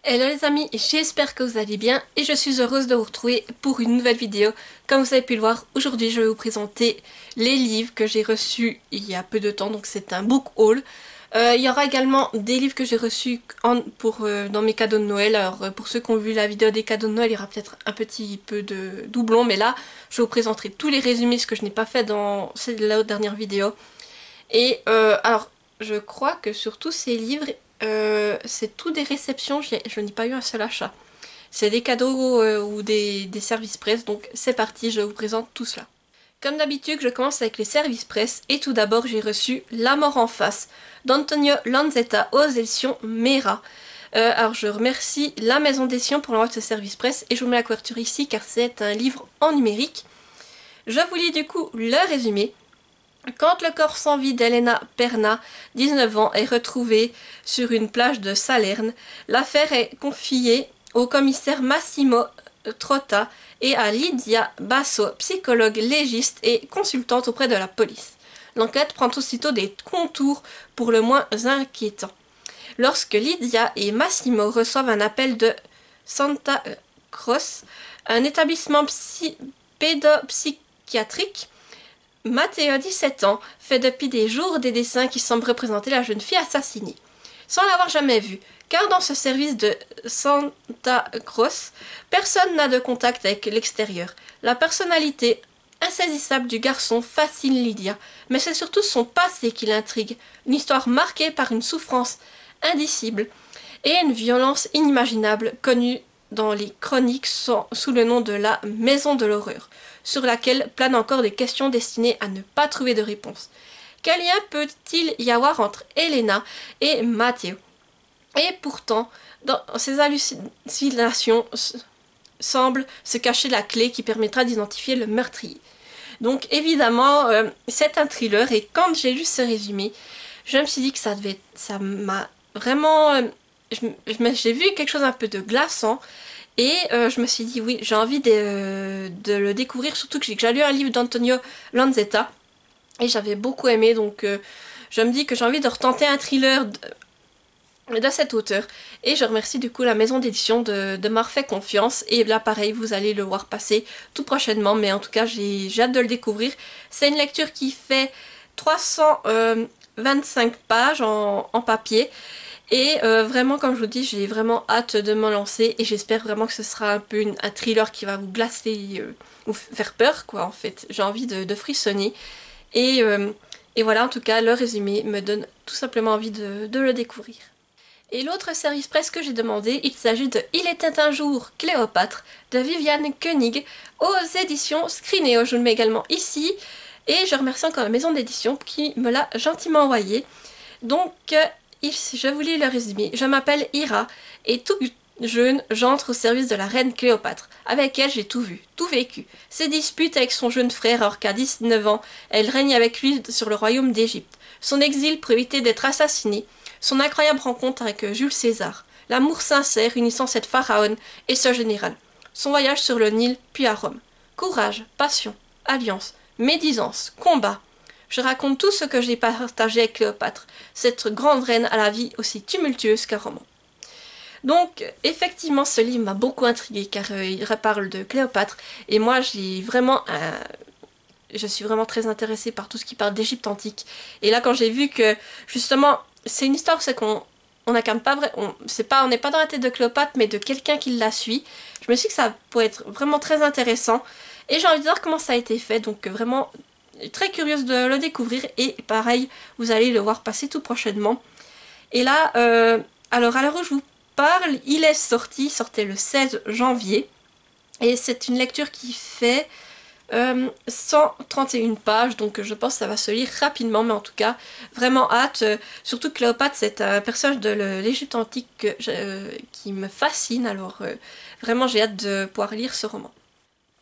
Hello les amis, j'espère que vous allez bien et je suis heureuse de vous retrouver pour une nouvelle vidéo. Comme vous avez pu le voir, aujourd'hui je vais vous présenter les livres que j'ai reçus il y a peu de temps, donc c'est un book haul. Il y aura également des livres que j'ai reçus dans mes cadeaux de Noël. Alors pour ceux qui ont vu la vidéo des cadeaux de Noël, il y aura peut-être un petit peu de doublon, mais là je vous présenterai tous les résumés, ce que je n'ai pas fait dans la dernière vidéo. Et alors, je crois que sur tous ces livres, c'est tout des réceptions, je n'ai pas eu un seul achat. C'est des cadeaux ou des services presse, donc c'est parti, je vous présente tout cela. Comme d'habitude, je commence avec les services presse et tout d'abord j'ai reçu La mort en face d'Antonio Lanzetta aux éditions Mera. Alors je remercie la maison d'édition pour l'envoi de ce service presse et je vous mets la couverture ici car c'est un livre en numérique. Je vous lis du coup le résumé. Quand le corps sans vie d'Elena Perna, 19 ans, est retrouvé sur une plage de Salerne, l'affaire est confiée au commissaire Massimo Trotta et à Lydia Basso, psychologue légiste et consultante auprès de la police. L'enquête prend aussitôt des contours pour le moins inquiétants. Lorsque Lydia et Massimo reçoivent un appel de Santa Croce, un établissement pédopsychiatrique, Matteo, 17 ans, fait depuis des jours des dessins qui semblent représenter la jeune fille assassinée, sans l'avoir jamais vue, car dans ce service de Santa Croce, personne n'a de contact avec l'extérieur. La personnalité insaisissable du garçon fascine Lydia, mais c'est surtout son passé qui l'intrigue, une histoire marquée par une souffrance indicible et une violence inimaginable connue dans les chroniques sous le nom de la Maison de l'horreur, sur laquelle planent encore des questions destinées à ne pas trouver de réponse. Quel lien peut-il y avoir entre Elena et Matteo? Et pourtant, dans ces hallucinations semble se cacher la clé qui permettra d'identifier le meurtrier. Donc évidemment, c'est un thriller et quand j'ai lu ce résumé, je me suis dit que ça m'a vraiment... j'ai vu quelque chose un peu de glaçant et je me suis dit oui, j'ai envie de le découvrir, surtout que j'ai déjà lu un livre d'Antonio Lanzetta et j'avais beaucoup aimé, donc je me dis que j'ai envie de retenter un thriller de cet auteur. Et je remercie du coup la maison d'édition de m'avoir fait confiance. Et là pareil, vous allez le voir passer tout prochainement, mais en tout cas j'ai hâte de le découvrir. C'est une lecture qui fait 325 pages en papier. Et vraiment, comme je vous dis, j'ai vraiment hâte de me lancer et j'espère vraiment que ce sera un peu un thriller qui va vous glacer, ou faire peur quoi en fait. J'ai envie de frissonner et voilà, en tout cas le résumé me donne tout simplement envie de le découvrir. Et l'autre service presse que j'ai demandé, il s'agit de Il était un jour Cléopâtre de Viviane Koenig aux éditions Scrineo. Je vous le mets également ici et je remercie encore la maison d'édition qui me l'a gentiment envoyé. Donc je vous lis le résumé. Je m'appelle Ira et tout jeune, j'entre au service de la reine Cléopâtre. Avec elle, j'ai tout vu, tout vécu. Ses disputes avec son jeune frère alors qu'à 19 ans, elle règne avec lui sur le royaume d'Égypte. Son exil pour éviter d'être assassinée. Son incroyable rencontre avec Jules César. L'amour sincère unissant cette pharaone et ce général. Son voyage sur le Nil puis à Rome. Courage, passion, alliance, médisance, combat. Je raconte tout ce que j'ai partagé avec Cléopâtre, cette grande reine à la vie aussi tumultueuse qu'un roman. Donc, effectivement, ce livre m'a beaucoup intriguée car il reparle de Cléopâtre et moi je suis vraiment très intéressée par tout ce qui parle d'Égypte antique. Et là, quand j'ai vu que, justement, c'est une histoire, c'est qu'on n'incarne pas vrai, on n'est pas dans la tête de Cléopâtre, mais de quelqu'un qui la suit. Je me suis dit que ça pourrait être vraiment très intéressant. Et j'ai envie de voir comment ça a été fait, donc vraiment très curieuse de le découvrir. Et pareil, vous allez le voir passer tout prochainement. Et là, alors à l'heure où je vous parle, il est sortait le 16 janvier. Et c'est une lecture qui fait 131 pages, donc je pense que ça va se lire rapidement, mais en tout cas, vraiment hâte. Surtout que Cléopâtre, c'est un personnage de l'Égypte antique qui me fascine, alors vraiment j'ai hâte de pouvoir lire ce roman.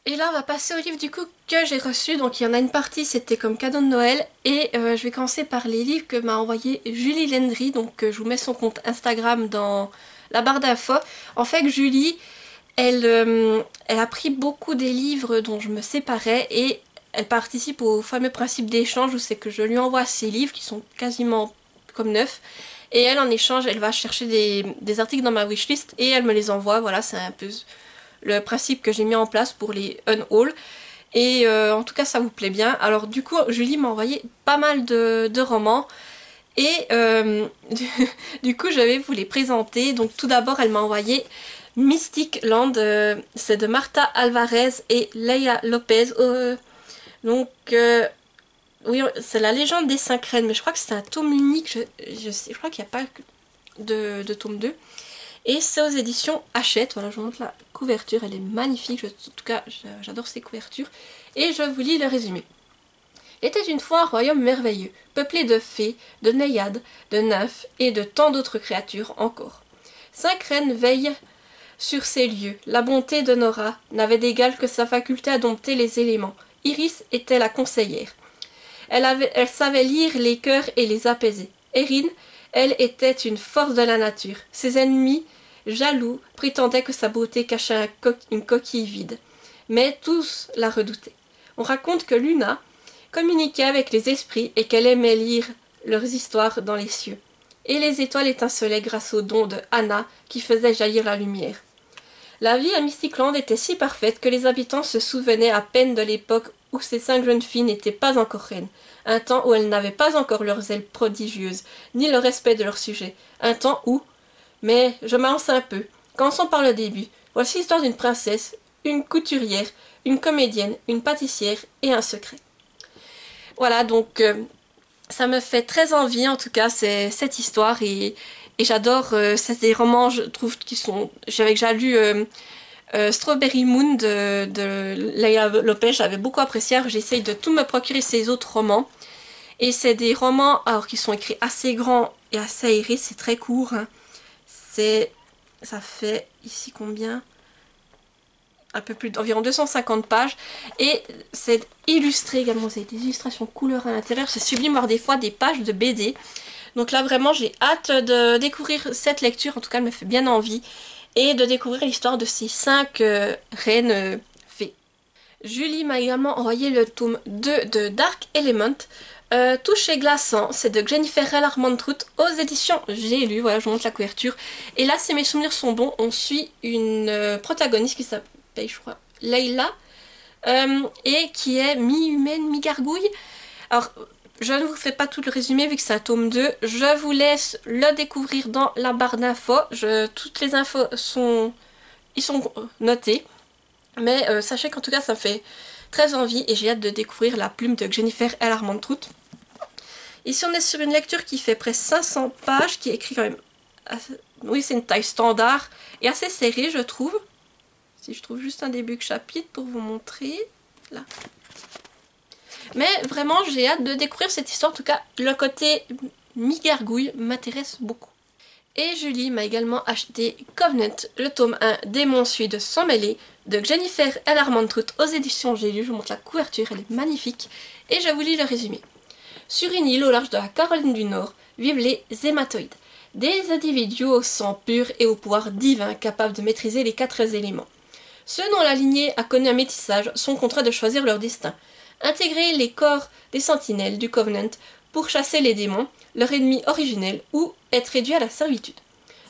Et là, on va passer au livre du coup que j'ai reçu, donc il y en a une partie, c'était comme cadeau de Noël, et je vais commencer par les livres que m'a envoyé Julie Lendry, donc je vous mets son compte Instagram dans la barre d'infos. En fait, Julie, elle a pris beaucoup des livres dont je me séparais et elle participe au fameux principe d'échange où c'est que je lui envoie ses livres qui sont quasiment comme neufs Et elle, en échange, elle va chercher des articles dans ma wishlist et elle me les envoie. Voilà, c'est un peu le principe que j'ai mis en place pour les unhaul. Et en tout cas, ça vous plaît bien. Alors du coup, Julie m'a envoyé pas mal de romans. Et du coup, je vais vous les présenter. Donc tout d'abord, elle m'a envoyé Mystic Land. C'est de Marta Alvarez et Leia Lopez. Oui, c'est la légende des 5 reines, mais je crois que c'est un tome unique, je crois qu'il n'y a pas de tome 2. Et c'est aux éditions Hachette, voilà, je vous montre la couverture, elle est magnifique, en tout cas j'adore ces couvertures. Et je vous lis le résumé. Était une fois un royaume merveilleux, peuplé de fées, de naïades, de nymphes et de tant d'autres créatures encore. 5 reines veillent sur ces lieux. La bonté de Nora n'avait d'égal que sa faculté à dompter les éléments. Iris était la conseillère. Elle savait lire les cœurs et les apaiser. Erin, elle, était une force de la nature. Ses ennemis, jaloux, prétendaient que sa beauté cachait une coquille vide. Mais tous la redoutaient. On raconte que Luna communiquait avec les esprits et qu'elle aimait lire leurs histoires dans les cieux. Et les étoiles étincelaient grâce au don de Anna qui faisait jaillir la lumière. La vie à Mystic Land était si parfaite que les habitants se souvenaient à peine de l'époque où ces 5 jeunes filles n'étaient pas encore reines, un temps où elles n'avaient pas encore leurs ailes prodigieuses, ni le respect de leur sujet, un temps où... Mais je m'avance un peu. Commençons par le début. Voici l'histoire d'une princesse, une couturière, une comédienne, une pâtissière et un secret. Voilà, donc ça me fait très envie, en tout cas, cette histoire, et j'adore, c'est des romans, je trouve, qui sont... J'avais déjà lu... Strawberry Moon de Leia Lopez, j'avais beaucoup apprécié. J'essaye de tout me procurer ces autres romans. Et c'est des romans alors qui sont écrits assez grands et assez aérés, c'est très court. Hein. Ça fait ici combien? Un peu plus d'environ 250 pages. Et c'est illustré également, c'est des illustrations couleur à l'intérieur. C'est sublime, voir des fois des pages de BD. Donc là vraiment j'ai hâte de découvrir cette lecture, en tout cas elle me fait bien envie. Et de découvrir l'histoire de ces 5 reines fées. Julie m'a également envoyé le tome 2 de Dark Element, Toucher glaçant, c'est de Jennifer L. Armentrout aux éditions J'ai lu, voilà je vous montre la couverture. Et là si mes souvenirs sont bons, on suit une protagoniste qui s'appelle je crois Layla, et qui est mi-humaine, mi-gargouille. Alors je ne vous fais pas tout le résumé vu que c'est un tome 2. Je vous laisse le découvrir dans la barre d'infos. Toutes les infos sont notées. Mais sachez qu'en tout cas ça me fait très envie et j'ai hâte de découvrir la plume de Jennifer L. Armentrout. Ici on est sur une lecture qui fait près 500 pages, qui est écrit quand même... Oui, c'est une taille standard et assez serrée je trouve. Si je trouve juste un début de chapitre pour vous montrer. Là. Mais vraiment, j'ai hâte de découvrir cette histoire. En tout cas, le côté mi-gargouille m'intéresse beaucoup. Et Julie m'a également acheté Covenant, le tome 1 Démon celui de Sans mêler, de Jennifer L. Armentrout aux éditions J'ai lu. Je vous montre la couverture, elle est magnifique. Et je vous lis le résumé. Sur une île au large de la Caroline du Nord vivent les hématoïdes. Des individus au sang pur et au pouvoir divin capables de maîtriser les 4 éléments. Ceux dont la lignée a connu un métissage sont contraints de choisir leur destin. Intégrer les corps des sentinelles du Covenant pour chasser les démons, leur ennemi originel, ou être réduit à la servitude.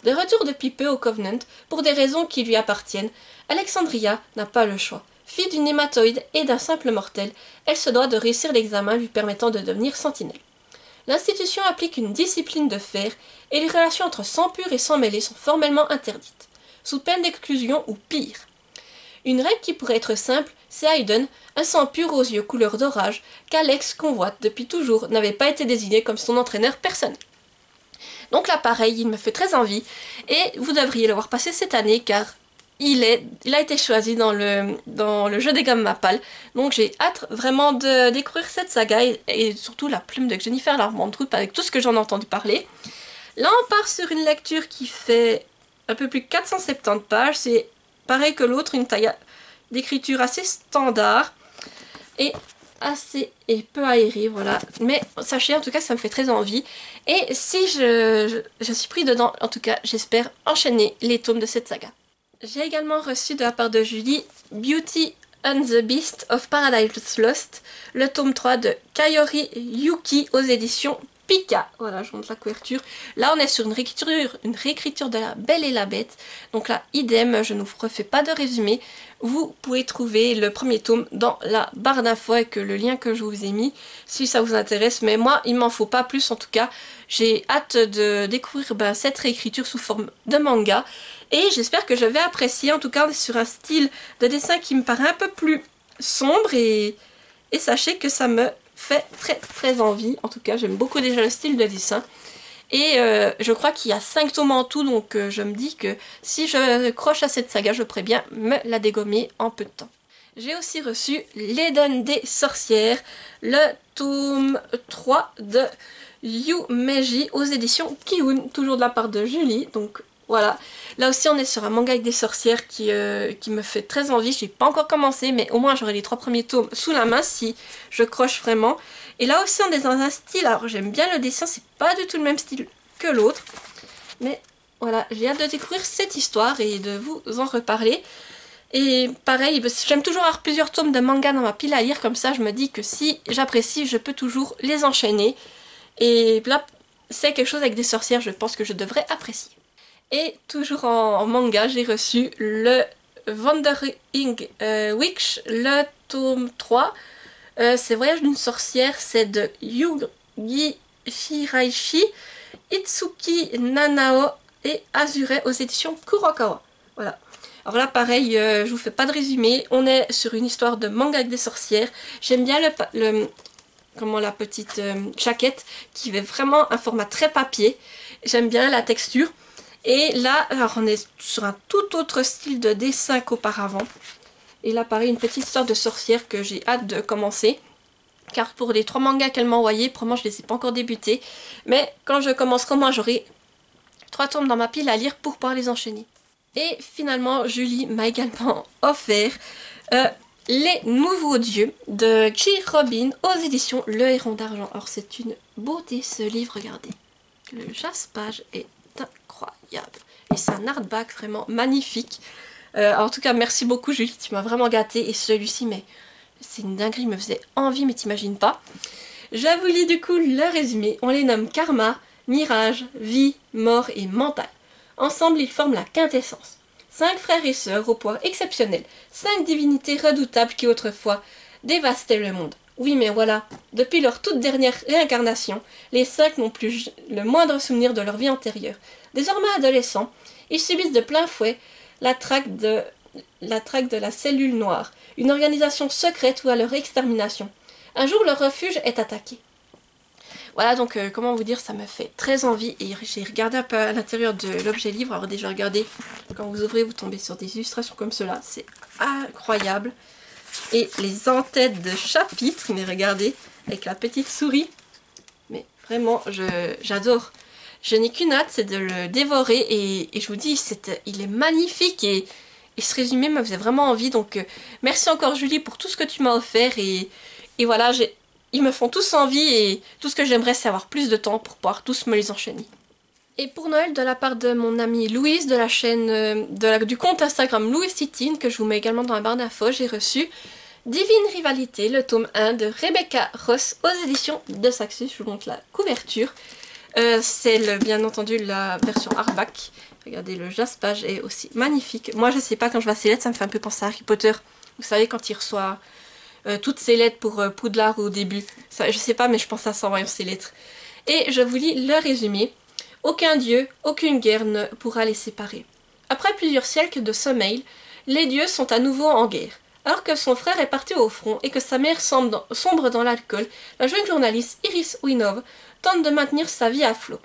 De retour depuis peu au Covenant, pour des raisons qui lui appartiennent, Alexandria n'a pas le choix. Fille d'une hématoïde et d'un simple mortel, elle se doit de réussir l'examen lui permettant de devenir sentinelle. L'institution applique une discipline de fer et les relations entre sang pur et sang mêlé sont formellement interdites, sous peine d'exclusion ou pire. Une règle qui pourrait être simple, c'est Hayden, un sang pur aux yeux couleur d'orage, qu'Alex convoite depuis toujours, n'avait pas été désigné comme son entraîneur personnel. Donc là pareil, il me fait très envie, et vous devriez le voir passer cette année car il a été choisi dans le jeu des Gamma Pâles. Donc j'ai hâte vraiment de découvrir cette saga, et surtout la plume de Jennifer L. Armentrout avec tout ce que j'en ai entendu parler. Là on part sur une lecture qui fait un peu plus de 470 pages, c'est pareil que l'autre, une taille d'écriture assez standard et assez peu aérée, voilà. Mais sachez en tout cas ça me fait très envie. Et si je suis pris dedans, en tout cas j'espère enchaîner les tomes de cette saga. J'ai également reçu de la part de Julie Beauty and the Beast of Paradise Lost, le tome 3 de Kaori Yuki aux éditions Pika. Voilà, je montre la couverture. Là, on est sur une réécriture de La Belle et la Bête. Donc là, idem, je ne vous refais pas de résumé. Vous pouvez trouver le premier tome dans la barre d'infos avec le lien que je vous ai mis, si ça vous intéresse. Mais moi, il m'en faut pas plus en tout cas. J'ai hâte de découvrir cette réécriture sous forme de manga. Et j'espère que je vais apprécier. En tout cas, on est sur un style de dessin qui me paraît un peu plus sombre. Et sachez que ça me fait très envie. En tout cas, j'aime beaucoup déjà le style de dessin. Et je crois qu'il y a 5 tomes en tout, donc je me dis que si je croche à cette saga, je pourrais bien me la dégommer en peu de temps. J'ai aussi reçu l'Eden des sorcières, le tome 3 de Yumeji aux éditions Kiun, toujours de la part de Julie, donc voilà. Là aussi on est sur un manga avec des sorcières qui me fait très envie. Je n'ai pas encore commencé, mais au moins j'aurai les 3 premiers tomes sous la main si je croche vraiment. Et là aussi on est dans un style, alors j'aime bien le dessin, c'est pas du tout le même style que l'autre. Mais voilà, j'ai hâte de découvrir cette histoire et de vous en reparler. Et pareil, j'aime toujours avoir plusieurs tomes de manga dans ma pile à lire, comme ça je me dis que si j'apprécie, je peux toujours les enchaîner. Et là, c'est quelque chose avec des sorcières, je pense que je devrais apprécier. Et toujours en manga, j'ai reçu le Wandering Witch, le tome 3. C'est Voyage d'une sorcière, c'est de Yugi Shiraishi, Itsuki Nanao et Azure aux éditions Kurokawa. Voilà. Alors là pareil, je vous fais pas de résumé, on est sur une histoire de manga avec des sorcières. J'aime bien la petite jaquette qui fait vraiment un format très papier. J'aime bien la texture. Et là, alors on est sur un tout autre style de dessin qu'auparavant. Et là pareil, une petite histoire de sorcière que j'ai hâte de commencer. Car pour les 3 mangas qu'elle m'a envoyés, probablement je ne les ai pas encore débutés. Mais quand je commencerai, moi j'aurai 3 tomes dans ma pile à lire pour pouvoir les enchaîner. Et finalement, Julie m'a également offert Les Nouveaux Dieux de J. Robin aux éditions Le Héron d'Argent. Alors c'est une beauté ce livre, regardez. Le jaspage est incroyable. Et c'est un hardback vraiment magnifique. En tout cas, merci beaucoup Julie, tu m'as vraiment gâtée. Et celui-ci, mais c'est une dinguerie, il me faisait envie, mais t'imagines pas. Je vous lis du coup le résumé. On les nomme Karma, Mirage, Vie, Mort et Mental. Ensemble, ils forment la quintessence. 5 frères et sœurs au pouvoir exceptionnel. 5 divinités redoutables qui autrefois dévastaient le monde. Oui, mais voilà, depuis leur toute dernière réincarnation, les 5 n'ont plus le moindre souvenir de leur vie antérieure. Désormais adolescents, ils subissent de plein fouet la traque de la cellule noire, une organisation secrète ou à leur extermination. Un jour, leur refuge est attaqué. Voilà, donc comment vous dire, ça me fait très envie. Et j'ai regardé un peu à l'intérieur de l'objet livre. Alors déjà, regardez, quand vous ouvrez, vous tombez sur des illustrations comme cela. C'est incroyable. Et les en-têtes de chapitres, mais regardez, avec la petite souris. Mais vraiment, j'adore. Je n'ai qu'une hâte, c'est de le dévorer. Et je vous dis, il est magnifique. Et ce résumé me faisait vraiment envie. Donc merci encore Julie pour tout ce que tu m'as offert. Et voilà, ils me font tous envie et tout ce que j'aimerais c'est avoir plus de temps pour pouvoir tous me les enchaîner. Et pour Noël, de la part de mon amie Louise de la chaîne du compte Instagram Louise Titine, que je vous mets également dans la barre d'infos, j'ai reçu Divine Rivalité, le tome 1 de Rebecca Ross aux éditions de Saxus. Je vous montre la couverture. C'est bien entendu la version hardback. Regardez, le jaspage est aussi magnifique. Moi je sais pas, quand je vois ces lettres, ça me fait un peu penser à Harry Potter. Vous savez, quand il reçoit toutes ces lettres pour Poudlard au début. Ça, je sais pas, mais je pense à ça en voyant ces lettres. Et je vous lis le résumé. Aucun dieu, aucune guerre ne pourra les séparer. Après plusieurs siècles de sommeil, les dieux sont à nouveau en guerre. Alors que son frère est parti au front et que sa mère sombre dans l'alcool, la jeune journaliste Iris Winov tente de maintenir sa vie à flot.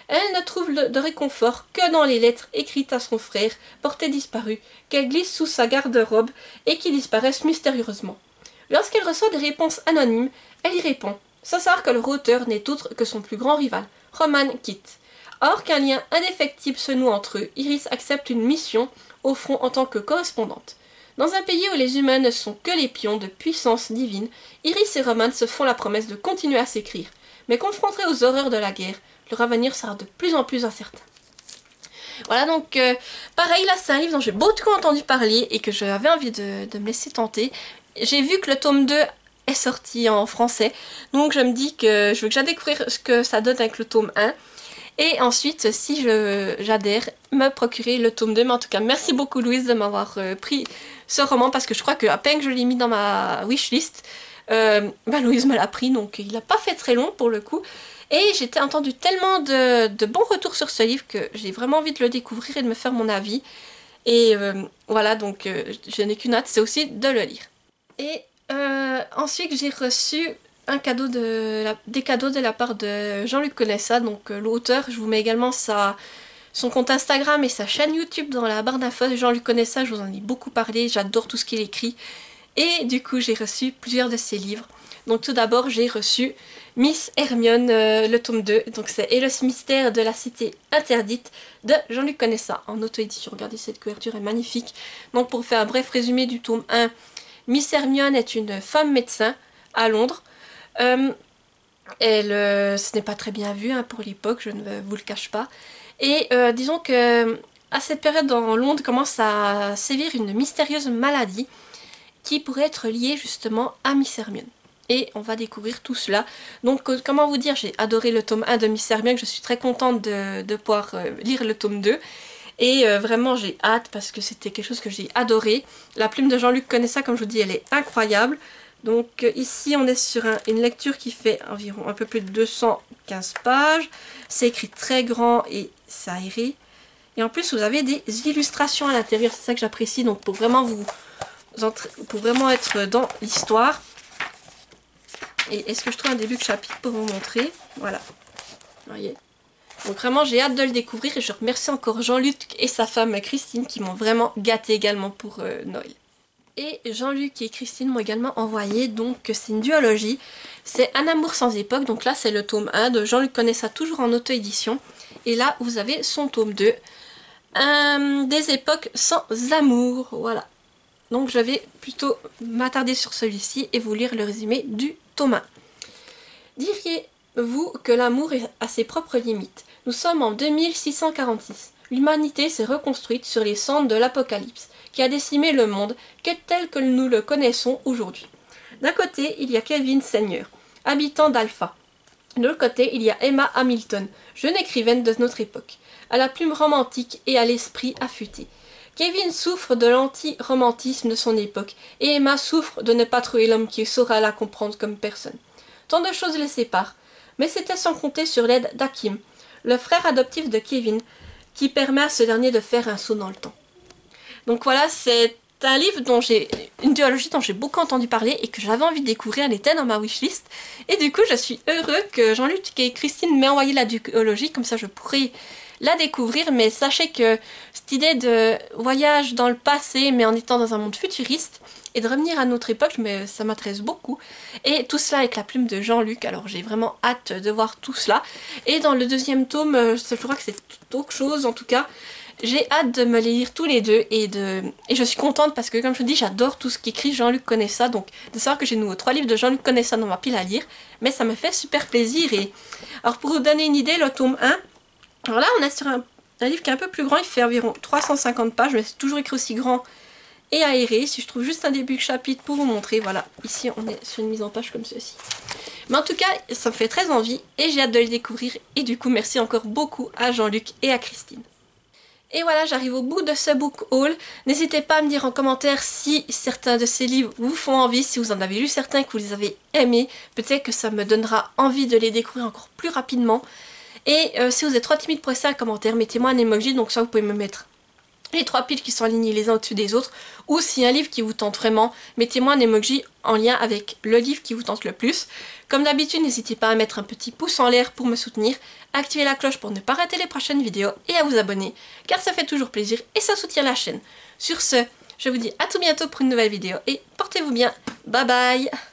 Elle ne trouve de réconfort que dans les lettres écrites à son frère, porté disparu, qu'elle glisse sous sa garde-robe et qui disparaissent mystérieusement. Lorsqu'elle reçoit des réponses anonymes, elle y répond, sans savoir que leur auteur n'est autre que son plus grand rival, Roman Kitt. Or qu'un lien indéfectible se noue entre eux, Iris accepte une mission au front en tant que correspondante. Dans un pays où les humains ne sont que les pions de puissance divine, Iris et Roman se font la promesse de continuer à s'écrire. Mais confrontés aux horreurs de la guerre, leur avenir sera de plus en plus incertain. Voilà, donc pareil, là c'est un livre dont j'ai beaucoup entendu parler et que j'avais envie de me laisser tenter. J'ai vu que le tome 2 est sorti en français. Donc je me dis que je veux déjà découvrir ce que ça donne avec le tome 1. Et ensuite, si j'adhère, me procurer le tome 2. Mais en tout cas, merci beaucoup Louise de m'avoir pris ce roman parce que je crois qu'à peine que je l'ai mis dans ma wishlist, Louise me l'a pris. Donc il n'a pas fait très long pour le coup. Et j'ai entendu tellement de bons retours sur ce livre que j'ai vraiment envie de le découvrir et de me faire mon avis. Et voilà, donc je n'ai qu'une hâte, c'est aussi de le lire. Et ensuite j'ai reçu des cadeaux de la part de Jean-Luc Conessa, donc l'auteur. Je vous mets également son compte Instagram et sa chaîne YouTube dans la barre d'infos. Jean-Luc Conessa, je vous en ai beaucoup parlé, j'adore tout ce qu'il écrit. Et du coup j'ai reçu plusieurs de ses livres. Donc tout d'abord j'ai reçu Miss Hermione, le tome 2, donc c'est Et le mystère de la cité interdite de Jean-Luc Conessa en auto-édition. Regardez, cette couverture est magnifique. Donc pour faire un bref résumé du tome 1, Miss Hermione est une femme médecin à Londres. Ce n'est pas très bien vu pour l'époque, je ne vous le cache pas. Et disons que à cette période dans Londres commence à sévir une mystérieuse maladie qui pourrait être liée justement à Miss Hermione. Et on va découvrir tout cela. Donc comment vous dire, j'ai adoré le tome 1 de Miss Hermione, je suis très contente de pouvoir lire le tome 2. Et vraiment j'ai hâte parce que c'était quelque chose que j'ai adoré. La plume de Jean-Luc Conessa, comme je vous dis, elle est incroyable. Donc ici on est sur une lecture qui fait environ un peu plus de 215 pages. C'est écrit très grand et c'est aéré. Et en plus vous avez des illustrations à l'intérieur, c'est ça que j'apprécie. Donc pour vraiment être dans l'histoire. Et est-ce que je trouve un début de chapitre pour vous montrer? Voilà. Vous voyez. Donc vraiment j'ai hâte de le découvrir et je remercie encore Jean-Luc et sa femme Christine qui m'ont vraiment gâté également pour Noël. Et Jean-Luc et Christine m'ont également envoyé, donc c'est une duologie, c'est Un amour sans époque, donc là c'est le tome 1 de Jean-Luc Conessa, toujours en auto-édition. Et là vous avez son tome 2, Des époques sans amour, voilà. Donc je vais plutôt m'attarder sur celui-ci et vous lire le résumé du tome 1. Diriez-vous que l'amour a ses propres limites? Nous sommes en 2646. L'humanité s'est reconstruite sur les cendres de l'apocalypse, qui a décimé le monde tel que nous le connaissons aujourd'hui. D'un côté, il y a Kelvin Senior, habitant d'Alpha. De l'autre côté, il y a Emma Hamilton, jeune écrivaine de notre époque, à la plume romantique et à l'esprit affûté. Kevin souffre de l'anti-romantisme de son époque, et Emma souffre de ne pas trouver l'homme qui saura la comprendre comme personne. Tant de choses les séparent, mais c'était sans compter sur l'aide d'Hakim, le frère adoptif de Kevin, qui permet à ce dernier de faire un saut dans le temps. Donc voilà, c'est un livre une duologie dont j'ai beaucoup entendu parler et que j'avais envie de découvrir, elle était dans ma wishlist. Et du coup, je suis heureux que Jean-Luc et Christine m'aient envoyé la duologie, comme ça je pourrais la découvrir. Mais sachez que cette idée de voyage dans le passé, mais en étant dans un monde futuriste, et de revenir à notre époque, ça m'intéresse beaucoup. Et tout cela avec la plume de Jean-Luc, alors j'ai vraiment hâte de voir tout cela. Et dans le deuxième tome, je crois que c'est autre chose en tout cas. J'ai hâte de me les lire tous les deux et je suis contente parce que comme je vous dis, j'adore tout ce qu'écrit Jean-Luc Conessa. Donc de savoir que j'ai de nouveau 3 livres de Jean-Luc Conessa dans ma pile à lire, mais ça me fait super plaisir. Alors pour vous donner une idée, le tome 1, alors là on est sur un livre qui est un peu plus grand, il fait environ 350 pages, mais c'est toujours écrit aussi grand et aéré. Si je trouve juste un début de chapitre pour vous montrer, voilà, ici on est sur une mise en page comme ceci. Mais en tout cas, ça me fait très envie et j'ai hâte de les découvrir. Et du coup, merci encore beaucoup à Jean-Luc et à Christine. Et voilà, j'arrive au bout de ce book haul. N'hésitez pas à me dire en commentaire si certains de ces livres vous font envie, si vous en avez lu certains, que vous les avez aimés. Peut-être que ça me donnera envie de les découvrir encore plus rapidement. Et si vous êtes trop timide pour laisser un commentaire, mettez-moi un emoji, donc ça vous pouvez me mettre les 3 piles qui sont alignées les uns au-dessus des autres. Ou si un livre qui vous tente vraiment, mettez-moi un emoji en lien avec le livre qui vous tente le plus. Comme d'habitude, n'hésitez pas à mettre un petit pouce en l'air pour me soutenir, activer la cloche pour ne pas rater les prochaines vidéos et à vous abonner, car ça fait toujours plaisir et ça soutient la chaîne. Sur ce, je vous dis à tout bientôt pour une nouvelle vidéo et portez-vous bien. Bye bye!